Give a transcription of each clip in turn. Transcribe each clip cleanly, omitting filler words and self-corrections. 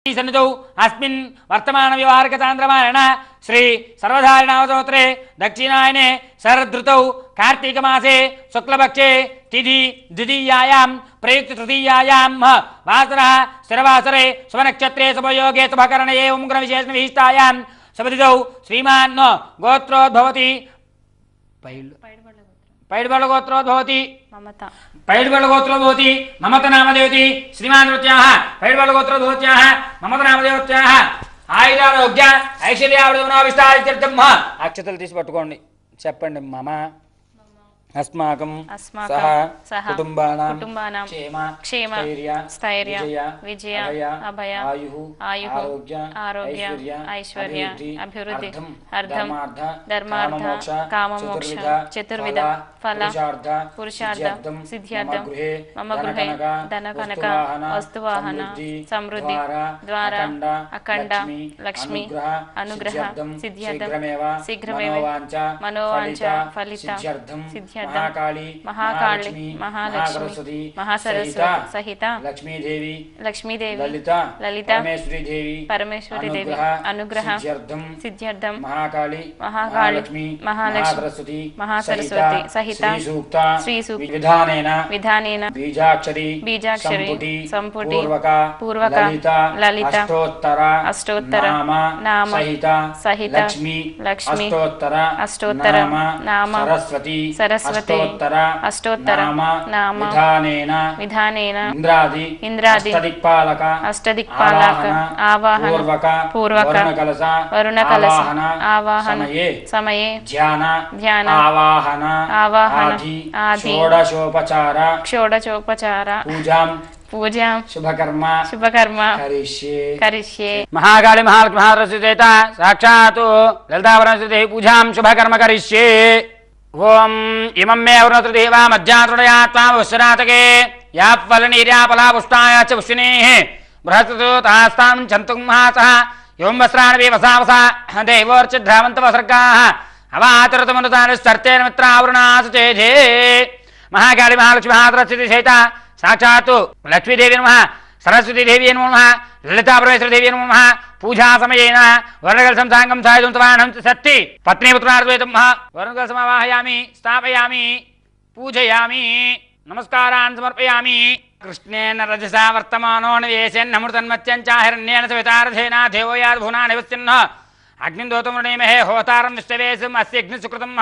सन्निधौ अस्मिन् वर्तमान व्यवहारिकतान्द्रमायण श्री सर्वधारिणावतोत्रे दक्षिणायने शरदृतौ कार्तीकमासे शुक्लपक्षे तिथि द्वितीयायां प्रयुक्त तृतीयायां वासरः स्थिरवासरे शुभनक्षत्रे शुभयोगे शुभकरणे एवं ग्रहविशेषणविशिष्टायां शुभतिथौ श्रीमान् गोत्रोद्भवति पैड्बलगोत्रोद्भवति पैड्बलगोत्रोद्भवति ममता नामदेवती श्रीमानवत्याः पैड्बलगोत्रोद्भवत्याः ममता नामदेवत्याः आयुरारोग्य ऐश्वर्याभिवृद्धिर्विस्तारित्यर्थं अक्षतలు తీసి పట్టుకోండి చెప్పండి మమ अस्माकं सह कुटुंबानां क्षेम स्थैर्य विजय अभय आयुः आरोग्य ऐश्वर्य अभिवृद्धि अर्थं धर्मार्थ काममोक्ष चतुर्विध फल पुरुषार्थ सिद्ध्यर्थं मम गृहे धनकनक वस्तुवाहन समृद्धि द्वार अखंड लक्ष्मी अनुग्रह सिद्ध्यर्थं शीघ्रमेव मनोवांछ फलित सिद्ध्यर्थं महाकाली महालक्ष्मी महासरस्वती सहित लक्ष्मी देवी ललिता परमेश्वरी देवी अनुग्रह सिद्ध्यर्थं महाकाली महालक्ष्मी महासरस्वती सहित श्री सूक्त विधानेन बीजाक्षरी संपुटी पूर्वक ललिता अष्टोत्तर नाम सहित लक्ष्मी अष्टोत्तर नाम सरस्वती अष्टोत्तर नाम विधानेन इंद्रादि अष्टदिक्पालक आवाहन पूर्वक वरुणकलश आवाहन समये ध्यान आवाहन आदि षोडशोपचार पूजा शुभकर्म करिष्ये महाकाली महालक्ष्मी महासरस्वती साक्षात् ललितापरमेश्वरी पूजां शुभकर्म करिष्ये ओम इमं मे अवृणतृदेवा मज्जातृणयात्मा वश्रातके यापलनीर्यापला पुष्टाय च पुष्टिनेः बृहत्तुतास्तां चन्तुंहासः एवं वस्त्राणि वसावसा देवोर्चिद्धावन्तवसर्गाः अवातरतमनुतानिस्तर्तेन मित्रावृणासुतेजे महाकाली महालक्ष्मी महासरस्वती सहिता साक्षात् लक्ष्मीदेवी नमः सरस्वती देवी नमः ललिता परमेश्वरी देवी नमः पूजा समयेन वर्णकलशं साङ्गं सायुधं तवाहनं सत्ति पत्नीपुत्रार्द्वैतं वर्णकलशमावाहयामि स्थापयामि पूजयामि नमस्कारान् समर्पयामि कृष्णेन रजसा वर्तमानो निवेशेन्नमृतन्मत्यं चाहिरण्येन सवितारथेना देवो याद्भुवना निवस्यन्नः अग्निं दोतं वृणीमहे होतारं विष्टवेशम् अस्य अग्निसुकृतं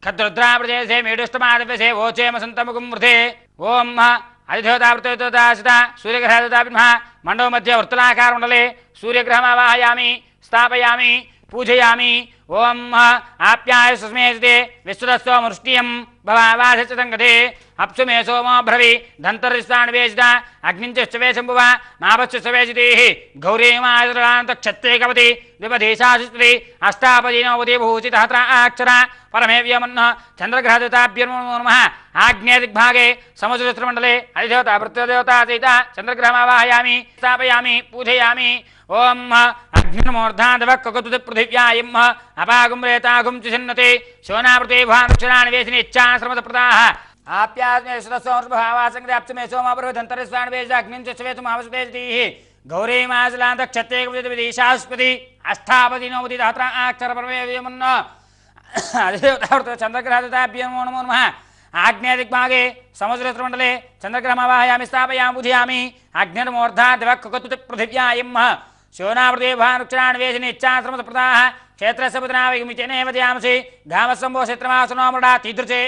खद्रुद्रा प्रदेशे मेढुष्टमादिवसे वोचेम सन्तमुखं वृथे ओं अधिदेवतावृतोदासिता सूर्यग्रहदेवता मंडव मध्य वृत्तलाकार मंडले सूर्यग्रहमावाहयामि स्थापयामि पूजयामि ओम आप्याय सुस्मेते विश्वदस्वमृष्टियं भवावासचतंगते अप्सु मे सोमो ब्रवी धन्तरिष्टाणवेशिता अग्निञ्चवे शम्भुवा मापश्चवेशितेः गौरीमायतक्षत्रे कवति द्विपदेशास्त्री अष्टापदीनवति भूषितहत्राक्षरा परमेव्यमन्नः चन्द्रग्रहदेवताभ्यो नमः आग्नेयदिग्भागे समुद्रचित्रमण्डले अधिदेवता वृत्तदेवता सहिता चन्द्रग्रहमावाहयामि स्थापयामि पूजयामि ओम अग्निर्मूर्धादवक्ककुतुति पृथिव्यायम् अपागुं रेतागुं चिन्नते शोनावृते भानुक्षराणि वेशिनि इच्छाश्रमतप्रदाः आप्यास्मे सुरसोर्भावासङ्ग्राप्तमे सोमापरवधन्तरस्वाणवेश अग्निञ्चवेतुमावसुतेजतीः गौरीमासलान्तक्षत्रे विदिशास्पति अष्टापदिनोपति धात्रा अक्षरपरमेव्यमन्न अधिदेवता चन्द्रग्रहदेवताभ्यो नमो नमः आग्नेयदिग्भागे समुद्रचित्रमण्डले चन्द्रग्रहमावाहयामि स्थापयामि पूजयामि अग्निर्मूर्धादवक्ककुतुति पृथिव्यायम् शोनावृते भानुक्षराणि वेशिनि इच्छाश्रमतप्रदाः क्षेत्रस्य पुत्राविमितेनेव ध्यामसि धामसंभो क्षेत्रमासुनोमृडा तीदृशे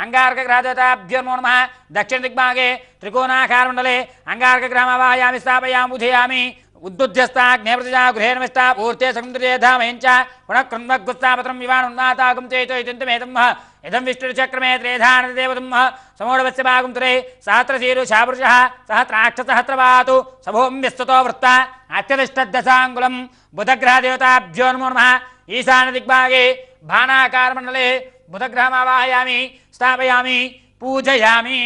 अंगारकग्रहदेवताभ्यो नमः दक्षिणदिग्भागे त्रिकोणाकारमण्डले अंगारकग्रहमावाहयामि स्थापयामि पूजयामि उद्दुध्यस्ताग्नेवृतजा गृहेर्मिष्टा पूर्ते समुद्रे धामयञ्च पुनः कृन्मग्गुस्तापत्रं विवानुन्नातागुं चेतोयितन्तमेतं इदं विष्णुचक्रमे त्रेधानदेवतं समोढवस्य भागुंतरे सहस्रशीरु शापुरुषः सहस्राक्षसहस्रवातु सभों विस्तुतो वृत्ता अत्यतिष्ठद्दशाङ्गुलं बुधग्रहदेवताभ्यो नमो नमः ईशानदिग्भागे भानाकारमण्डले बुधग्रहमावाहयामि स्थापयामि पूजयामि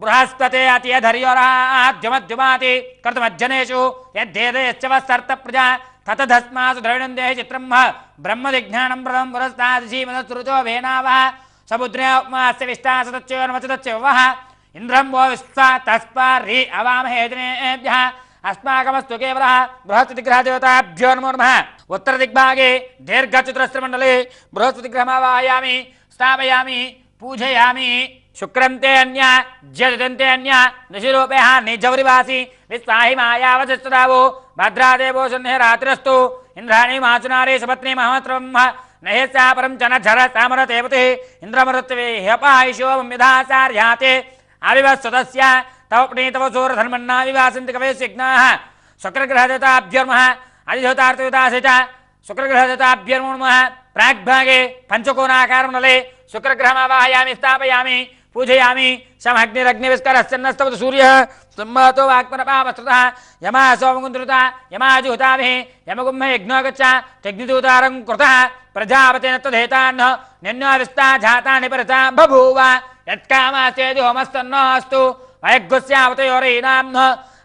बृहस्पते अतियधर्योराद्यमद्युमाति कर्तमज्जनेषु यद्देदयश्च वस्तर्तप्रजा ततधस्मासु द्रविणं देहि चित्रं ब्रह्मदिज्ञानं प्रदं पुरस्तादिशीमनस्तुरुचो वेनावः समुद्रस्य विष्टासतच्योर्मचतच्योवः इंद्रं वो विश्वा तस्पार्हि अवामहे दिनेभ्यः अस्माकमस्तु केवलः बृहस्पतिग्रहदेवताभ्यो नमो नमः। उत्तरदिग्भागे दीर्घचतुरस्रमण्डले बृहस्पतिग्रहमावाहयामि, स्थापयामि, पूजयामि। शुक्रं ते अन्य ज्यजन्ते अन्य निशिरूपेः निजवरिवासी विस्वाहि मायावचस्तदावो भद्रादेवो शन्हे रात्रिरस्तु इंद्राणी माचुनारे सपत्नी महमत्रं नहेस्या परं च न झर सामरतेवते इंद्रमरुत्वे ह्यपायिषो विधासार्याते आविवत्सदस्य तव प्रणीतव सूरधर्मन्ना विवासन्ति कवे सिग्नाः शुक्रग्रहदेवताभ्यर्मः अधिदेवतार्थविदासित शुक्रग्रहदेवताभ्यर्मः प्राग्भागे पंचकोणाकारमण्डले शुक्रग्रहमावाहयामि, स्थापयामि, पूजयामि। समग्निरग्निविस्करश्चन्नस्तवतु सूर्यः सम्मातो वाक्मनपावस्तुतः यमा सोमकुन्द्रुतः यमाजुहुताभिः यमगुम्ह यज्ञो गच्छ त्यग्निदूतारं कृतः प्रजापतेन तदेतान्न निन्नाविस्ता जातानि परता बभूव यत्कामास्तेति होमस्तन्नो अस्तु वयग्गस्यावतयोरैनाम्न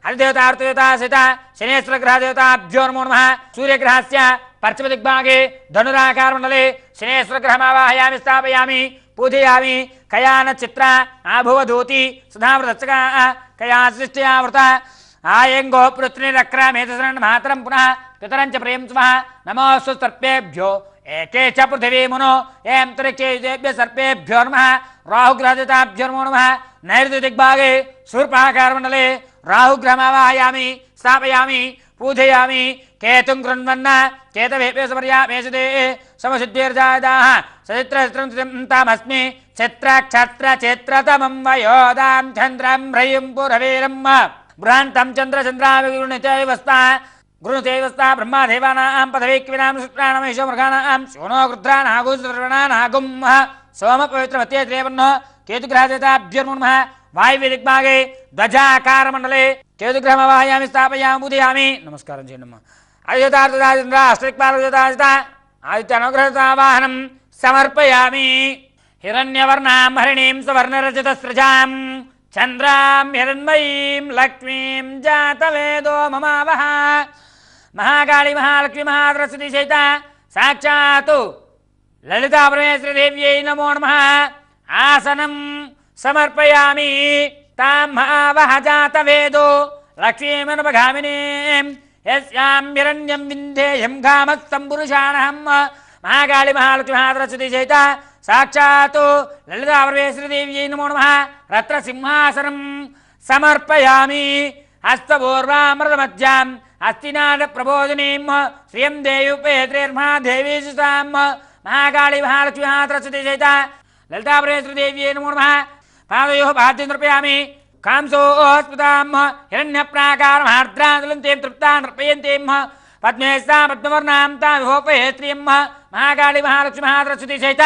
अधिदेवतार्थदेवतासित शनेश्वरग्रहदेवताभ्यो नमो नमः। सूर्यग्रहस्य पश्चिमदिग्भागे धनुराकारमण्डले शनेश्वरग्रहमावाहयामि, स्थापयामि, पूजयामि। कयान चित्र आभुवधूति सुधावृतचका कया सृष्ट्यावृता आयंगो पृथ्वीरक्रमेतसरन् मातरं पुनः पितरं च प्रियं स्वः नमोऽस्तु सर्पेभ्यो एके च पृथिवी मुनो एन्तरिक्षेभ्य सर्पेभ्यो नमः। राहुग्रहदेवताभ्यो नमो नमः। नैऋत्य दिग्भागे शूर्पणखाकारमण्डले राहुग्रहमावाहयामि, स्थापयामि, पूजयामि। केतुं कृण्वन्न केतवेभ्यो समर्यामेषते समसिद्धिर्जायदाः सचित्रं तामस्मि चित्रक्षत्रचेत्रतमं वयोदां चन्द्रं ह्रयं पुरवीरं बृहन्तं चन्द्रचन्द्राविगुणितैवस्ता गुरुतेवस्ता ब्रह्मदेवानां पदवीक्विनां शुक्राणामेषो मृगाणां शोनो रुद्रानागुसर्वणानागुं सोमपवित्रमत्ये त्रेवन्नो केतुग्रहदेवताभ्यो नमः। वायुव्यदिग्भागे ध्वजाकारमण्डले केतुग्रहमावाहयामि, स्थापयामि, पूजयामि। नमस्कारं चेन्नम्मा आदित्यतार्थदाचन्द्र अष्टदिक्पालदेवतासित आदित्यानुग्रहतावाहनं समर्पयामि। हिरण्यवर्णां हरिणीं सुवर्णरजतस्रजां चन्द्रां हिरण्मयीं लक्ष्मीं जातवेदो ममावह। महाकाली महालक्ष्मी महासरस्वती सहित साक्षात् ललिता परमेश्वरीदेव्यै नमो नमः। आसनं समर्पयामि तां महावह जातवेदो लक्ष्मीमनुपगामिनीं यस्यां हिरण्यं विन्ध्येयं कामस्तं पुरुषाणहं। महाकाली महालक्ष्मी महासरस्वती सहित साक्षात् ललिता परमेश्वरीदेव्यै नमो नमः। रत्नसिंहासनं समर्पयामि। हस्तपूर्वामृतमध्याम् अस्तिनादप्रबोधिनीं श्रियं देव्युपेत्रेर्महादेवी सुतां। महाकाली महालक्ष्मी महासरस्वती सहित ललिता परमेश्वरीदेव्यै नमो नमः। पादयोः पाद्यं नर्पयामि। कांसोस्मृतां हिरण्यप्राकारमार्द्रां ज्वलन्तीं तृप्तां नर्पयन्तीं पद्मेस्तां पद्मवर्णां तां विभोपयेत्रीं। महाकाली महालक्ष्मी महासरस्वती सहित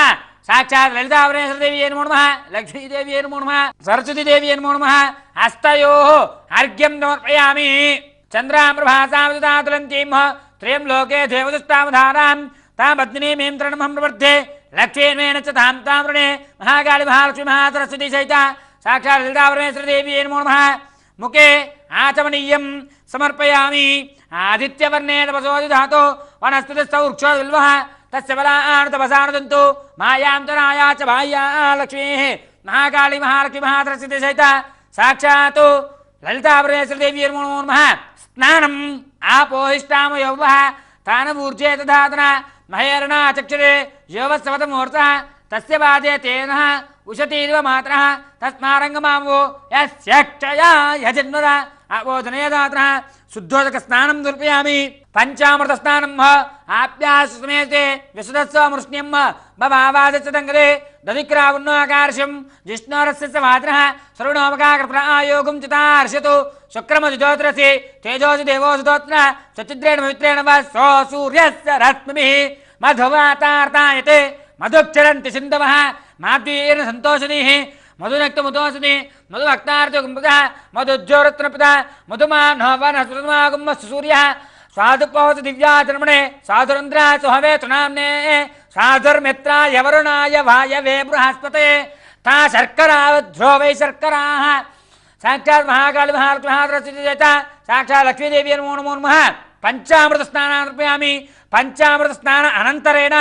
साक्षात् ललिता परमेश्वरीदेव्यै नमो नमः। लक्ष्मीदेव्यै नमो नमः। सरस्वतीदेव्यै नमो नमः। हस्तयोः अर्घ्यं समर्पयामि। चन्द्रां प्रभासां तुलन्तीं त्रयं लोके देवदुष्टावधानां तां पद्मिनीं तृणमहं प्रवर्धे लक्ष्मीर्मेण च तां तां वृणे। महाकाली महालक्ष्मी महासरस्वती सहित साक्षात् ललिता परमेश्वरीदेव्यै नमो नमः। मुखे आचमनीयं समर्पयामि। आदित्यवर्णे तपसो धातो वनस्पतिस्थौ वृक्षो बिल्वः तस्य बलानुतपसानुदन्तु मायां तनाया च बाह्या लक्ष्मीः। महाकाली महालक्ष्मी महासरस्वती सहित साक्षात् ललिता परमेश्वरीदेव्यै नमो नमः। स्नानम् आपोहिष्टामयोवः तानमूर्जे दधातन महेरणा चक्षुरे योवत्सवतमुहूर्तः तस्य पादे तेन उशतीर्व मात्रः तस्मारङ्गमावो यस्य क्षया यजन्मद अवोधनयदात्रः। शुद्धोदकस्नानं समर्पयामि। पञ्चामृतस्नानं आप्यासमेते विशुद्धस्वमृष्ण्यं बभावादचतङ्गरे दधिक्रावुन्नाकार्षं जिष्णोरस्य च वात्रः सर्वणोपकाकृपणायोगं चितार्षतु। शुक्रमजुज्योतिरसि तेजोसि देवोऽसुतोत्र स्वचिद्रेण पवित्रेण वा सो सूर्यस्य रश्मिभिः मधुवातार्तायते। मधुक्षरन्ति सिन्धवः माद्वीर्न सन्तोषदीः मधुनक्तमुदोषदि मधुभक्तार्जुम्बुधः मधुज्योरत्नपिता मधुमानोवनसुमागुम्मस्तु सूर्यः स्वादुपवत दिव्याचर्मणे साधुरन्द्रा सुहवे तुनाम्ने साधुर्मित्राय वरुणाय वायवे बृहस्पते ता शर्करावध्रो वै शर्कराः। साक्षात् महाकाली महालक्ष्मी महासरस्वती सहित साक्षात् लक्ष्मीदेव्यै नमो नमः। पञ्चामृतस्नानं समर्पयामि। पञ्चामृतस्नान अनन्तरेण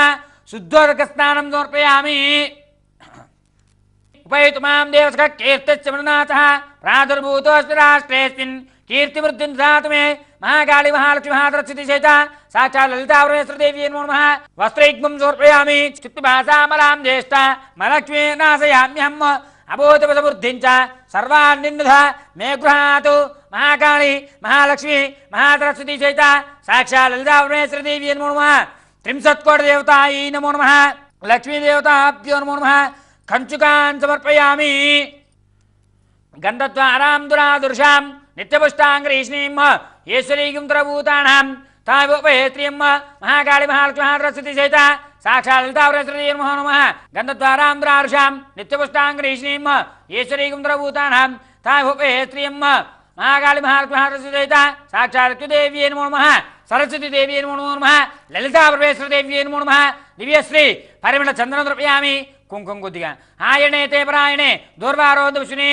शुद्धोदकस्नानं समर्पयामि। उपैतु मां देवसखः कीर्तिश्च मृणाथः प्रादुर्भूतोऽस्मि राष्ट्रेऽस्मिन् कीर्तिवृद्धिं ददातु मे महाकाली महालक्ष्मी महासरस्वती सहित साक्षात् ललिता परमेश्वरदेवी नमो नमः वस्त्रैग्मं समर्पयामि चित्तभासामलां ज्येष्ठा महालक्ष्मी नाशयाम्यहम् अभूतवसबुद्धिं च सर्वान् निन्नुध मे गृहातु महाकाली महालक्ष्मी महासरस्वती सहित साक्षात् ललिता परमेश्वरदेवी नमो नमः त्रिंशत्कोटिदेवतायै नमो नमः लक्ष्मीदेवताभ्यो नमो नमः कंचुकान् समर्पयामि गन्धद्वारां दुरादुर्शां नित्यपुष्टाङ्गरीष्णीं ईश्वरीं द्रभूतानां तावोपहेत्रीं महाकाली महालक्ष्मी महासरस्वती सहित साक्षात् ललिता परमेश्वरी नमो नमः गन्धद्वारां दुरादुर्शां नित्यपुष्टाङ्गरीष्णीं ईश्वरीं द्रभूतानां तावोपहेत्रीं महाकाली महालक्ष्मी महासरस्वती सहित साक्षात् लक्ष्मीदेवी नमो नमः सरस्वती देवी नमो नमः ललिता परमेश्वरदेवी नमो नमः दिव्यश्री परिमళ चंदन द्रव्यामि कुंकुम कोद्दिगा आयणे ते परायणे दूर्वारोधुषुने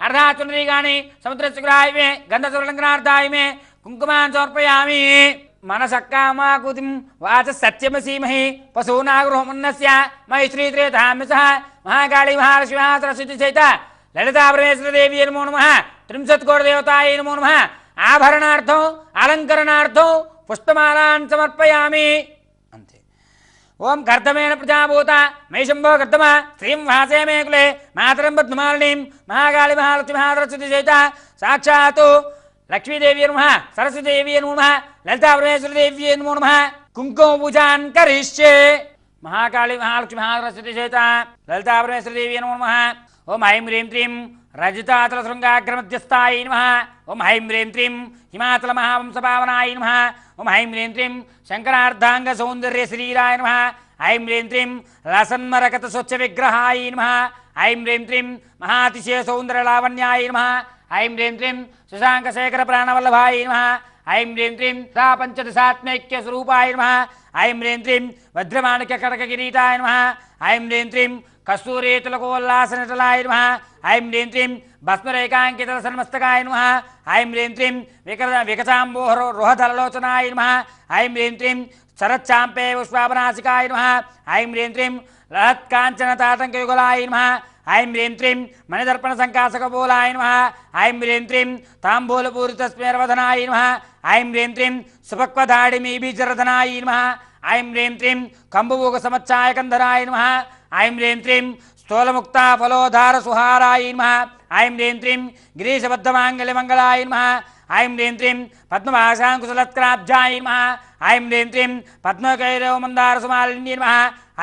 अर्धाचुनरीगाणि समुद्रस्यग्रायमे गन्धसुरलङ्घनार्थायमे कुङ्कुमान् समर्पयामि मनसक्कामाकुतिं वाचः सत्यमसीमहि पशूनागृहमन्नस्य मयि श्रीत्रेधाम्यसः महाकाली महालक्ष्मी महासरस्वती सहित ललिता परमेश्वरदेवी नमो नमः त्रिंशत्कोटिदेवतायै नमो नमः आभरणार्थं अलङ्करणार्थं पुष्पमालान् समर्पयामि अन्ते ओम कर्दमेन प्रजाभूत मयि शम्भो कर्दम श्रीं वासे मे कुले मातरं पद्ममालिनीं महाकाली महालक्ष्मी महासरस्वती सहित साक्षात् लक्ष्मीदेवी नमः सरस्वतीदेवी नमो नमः ललिता परमेश्वरदेवी नमो नमः कुङ्कुम पूजान् करिष्ये महाकाली महालक्ष्मी महासरस्वती सहित ललिता परमेश्वरदेवी नमो नमः ओम ऐं ह्रीं क्लीं रजतातलशृङ्गाग्रमध्यस्थायै नमः ओम ऐं ह्रीं क्लीं हिमाचलमहावंशपावनायै नमः ओम ऐं ह्रीं क्लीं शङ्करार्धाङ्गसौन्दर्यशरीराय नमः ऐं ह्रीं क्लीं लसन्मरकतस्वच्छविग्रहाय नमः ऐं ह्रीं क्लीं महातिशयसौन्दर्यलावण्याय नमः ऐं ह्रीं क्लीं शशाङ्कशेखरप्राणवल्लभाय नमः ऐं ह्रीं क्लीं पञ्चदशात्मैक्यस्वरूपाय नमः ऐं ह्रीं क्लीं वज्रमाणिक्यकटककिरीटाय नमः ऐं ह्रीं क्लीं कस्तूरीतिलकोल्लासनटलाय नमः ऐं ह्रीं क्लीं भस्मरेखाङ्कितसन्मस्तकाय नमः ऐं ह्रीं क्लीं विकचाम्बोहरोहधरलोचनाय नमः ऐं ह्रीं क्लीं शरच्चाम्पे पुष्पापनासिकाय नमः ऐं ह्रीं क्लीं लहत्काञ्चनताटङ्कयुगलाय नमः ऐं ह्रीं क्लीं मणिदर्पणसङ्कासकपोलाय नमः ऐं ह्रीं क्लीं ताम्बूलपूरितस्मेरवदनाय नमः ऐं ह्रीं क्लीं सुपक्वधाडिमीबीजरधनाय नमः ऐं ह्रीं क्लीं कम्बुभोगसमच्चायकन्धराय नमः ऐं ह्रीं क्लीं स्थूलमुक्ता फलोधारसुहाराय नमः ऐं ह्रीं क्लीं गिरीशबद्धमाङ्गल्यमङ्गलाय नमः ऐं ह्रीं क्लीं पद्मभाषाङ्कुशलत्क्राब्जाय नमः ऐं ह्रीं क्लीं पद्मकैरवमन्दारसुमालिन्यै नमः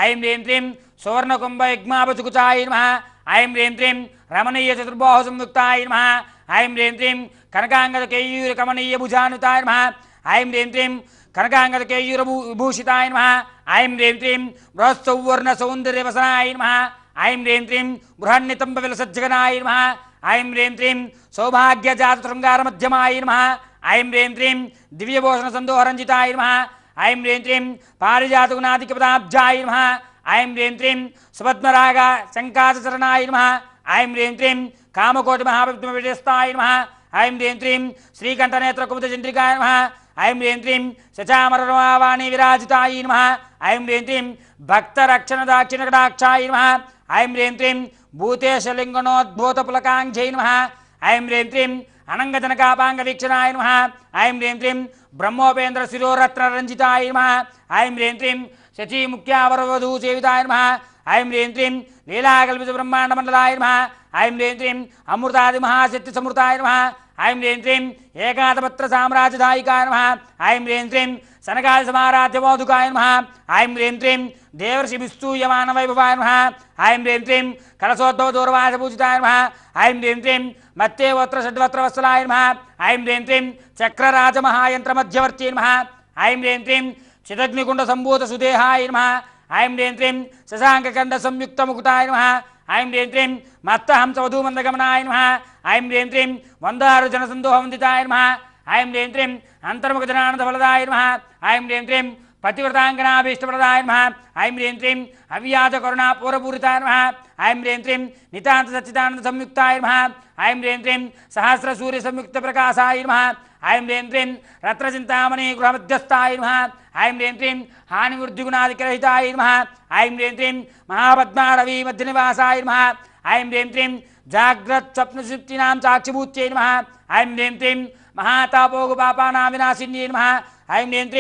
ऐं ह्रीं क्लीं सुवर्णकुम्भयुग्मापचुकुचाय नमः ऐं ह्रीं क्लीं रमणीयचतुर्बाहुसंयुक्ताय नमः ऐं ह्रीं क्लीं कनकाङ्गदकेयूरकमनीयभुजानुताय नमः ऐं ह्रीं क्लीं कनकाङ्गदकेयूरभूषिताय नमः ऐं ह्रीं क्लीं बृहत्सौवर्णसौन्दर्यवसनाय नमः ऐं ह्रीं क्लीं बृहन्नितम्बविलसज्जगनाय नमः ऐं ह्रीं क्लीं सौभाग्यजातशृङ्गारमध्यमाय नमः ऐं ह्रीं क्लीं दिव्यभूषणसन्दोहरञ्जिताय नमः ऐं ह्रीं क्लीं पारिजातगुणाधिकपदाब्जाय नमः ऐं ह्रीं क्लीं सुपद्मराग शङ्काचरणाय नमः ऐं ह्रीं क्लीं कामकोटिमहाविद्मविजयस्ताय नमः ऐं ह्रीं क्लीं श्रीकण्ठनेत्रकुमुदचन्द्रिकाय नमः ऐं ह्रीं क्लीं शचामरवाणी विराजिताय नमः ऐं ह्रीं क्लीं भक्तरक्षणदाक्षिणकटाक्षाय नमः ऐं ह्रीं क्लीं भूतेशलिङ्गनोद्भूतपुलकाङ्क्षै नमः ऐं ह्रीं क्लीं अनङ्गजनकापाङ्गवीक्षणाय नमः ऐं ह्रीं क्लीं ब्रह्मोपेन्द्रशिरोरत्नरञ्जिताय नमः ऐं ह्रीं क्लीं शचीमुख्यावरवधूसेविताय नमः ऐं ह्रीं क्लीं लीलाकल्पितब्रह्माण्डमण्डलाय नमः ऐं ह्रीं क्लीं अमृतादिमहाशक्तिसमृताय नमः ऐं ह्रीं क्लीं एकादपत्रसाम्राज्यदायिकाय नमः ऐं ह्रीं क्लीं सनकादिसमाराध्यमोदुकाय नमः ऐं ह्रीं क्लीं देवर्षिभिस्तूयमानवैभवाय नमः ऐं ह्रीं क्लीं कलशोद्भवदूरवासपूजिताय नमः ऐं ह्रीं क्लीं मत्तेवोत्रषड्वत्रवत्सलाय नमः ऐं ह्रीं क्लीं चक्रराजमहायन्त्रमध्यवर्ती नमः ऐं ह्रीं क्लीं चिदग्निकुण्डसम्भूतसुदेहाय नमः ऐं ह्रीं क्लीं शशाङ्ककण्डसंयुक्तमुकुटाय नमः ऐं ह्रीं क्लीं मत्तहंसवधूमन्दगमनाय नमः ऐं ह्रीं क्लीं वन्दारुजनसन्दोहवन्दिताय नमः ऐं ह्रीं क्लीं अन्तर्मुखजनानन्दफलदाय नमः ऐं ह्रीं क्लीं पतिव्रताङ्गनाभीष्टप्रदाय नमः ऐं ह्रीं क्लीं अव्याजकरुणापूरपूरिताय नमः ऐं ह्रीं क्लीं नितान्तसच्चिदानन्दसंयुक्ताय नमः ऐं ह्रीं क्लीं सहस्रसूर्यसंयुक्तप्रकाशाय नमः ऐं ह्रीं क्लीं रत्नचिन्तामणिगृहमध्यस्थाय नमः ऐं ह्रीं क्लीं हानिवृद्धिगुणादिकरहिताय नमः ऐं ह्रीं क्लीं महापद्माडवीमध्यनिवासाय नमः ऐं ह्रीं क्लीं जाग्रत्स्वप्नसुप्तीनां साक्षिभूत्यै नमः ऐं ह्रीं क्लीं महातापोगुपापानां विनाशिन्यै नमः ऐं नेन्त्रे